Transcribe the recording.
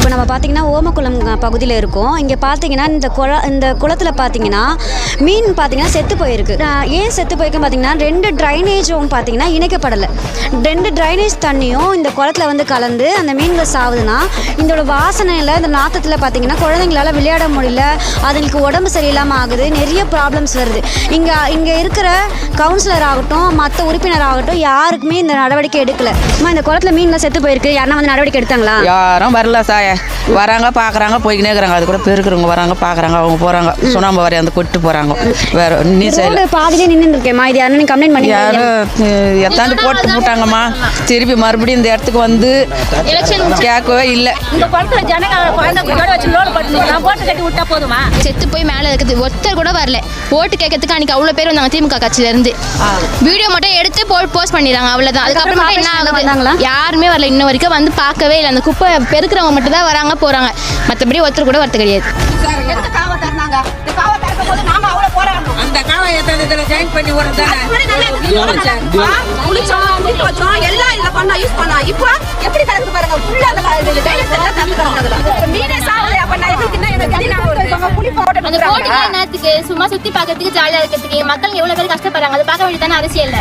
இப்போ நம்ம பார்த்தீங்கன்னா ஓமக்குளம் பகுதியில் இருக்கோம். இங்கே பார்த்தீங்கன்னா இந்த குளத்தில் பார்த்தீங்கன்னா மீன் பார்த்தீங்கன்னா செத்து போயிருக்கு. ஏன் செத்து போயிருக்குன்னு பார்த்தீங்கன்னா 2 ட்ரைனேஜும் பார்த்தீங்கன்னா இணைக்கப்படலை. 2 ட்ரைனேஜ் தண்ணியும் இந்த குளத்தில் வந்து கலந்து அந்த மீன்கள் சாகுதுன்னா இதோட வாசனையில் இந்த நாற்றத்தில் பார்த்தீங்கன்னா குழந்தைங்களால் விளையாட முடியல, அதுங்களுக்கு உடம்பு சரியில்லாமல் ஆகுது, நிறைய ப்ராப்ளம்ஸ் வருது. இங்கே இருக்கிற கவுன்சிலர் ஆகட்டும் மற்ற உறுப்பினர் ஆகட்டும் யாருக்குமே இந்த நடவடிக்கை எடுக்கலை. இந்த குளத்தில் மீன்லாம் செத்து போயிருக்கு, யாருன்னா வந்து நடவடிக்கை எடுத்தாங்களா? யாரும் வரல சாய, வராங்க பார்க்குறாங்க போய்க்கினே இருக்கிறாங்க. அது கூட பெருக்கிறவங்க வராங்க பார்க்குறாங்க, அவங்க போகிறாங்க, சுண்ணாம்பு வரைய அந்த கொட்டு போகிறாங்க. வேற பாதிலே நின்று இருக்கேம்மா, இது யாரும் கம்ப்ளைண்ட் பண்ணி யாரும் எத்தாண்டு போட்டு போட்டாங்கம்மா. திருப்பி மறுபடியும் இந்த இடத்துக்கு வந்து கேட்கவே இல்லை. செத்து போய் மேலே இருக்குது, ஒருத்தர் கூட வரல. ஓட்டு கேட்கறதுக்கு அன்றைக்கி அவ்வளோ பேர் வந்தாங்க திமுக கட்சியிலேருந்து. வீடியோ மட்டும் எடுத்து போஸ்ட் பண்ணிடுறாங்க, அவ்வளோதான். அதுக்கப்புறமா என்ன ஆகுது, யாருமே வரல இன்ன வரைக்கும், வந்து பார்க்கவே இல்லை. அந்த குப்பை பெருக்கிறவங்க மட்டும் தான் வராங்க போகிறாங்க, மற்றபடி ஒருத்தர் கூட வரது கிடையாது. அந்த காவை எத்தனை ஜாயின் பண்ணி எல்லாம் இல்ல பண்ணா யூஸ் பண்ணா இப்போ எப்படி கலந்து பாருங்க. சும்மா சுத்தி பாக்கிறதுக்கு ஜாலியா இருக்கிறதுக்கு மக்கள் எவ்வளவு பேர் கஷ்டப்படுறாங்க, அதை பார்க்க வேண்டியதான அரசியல்.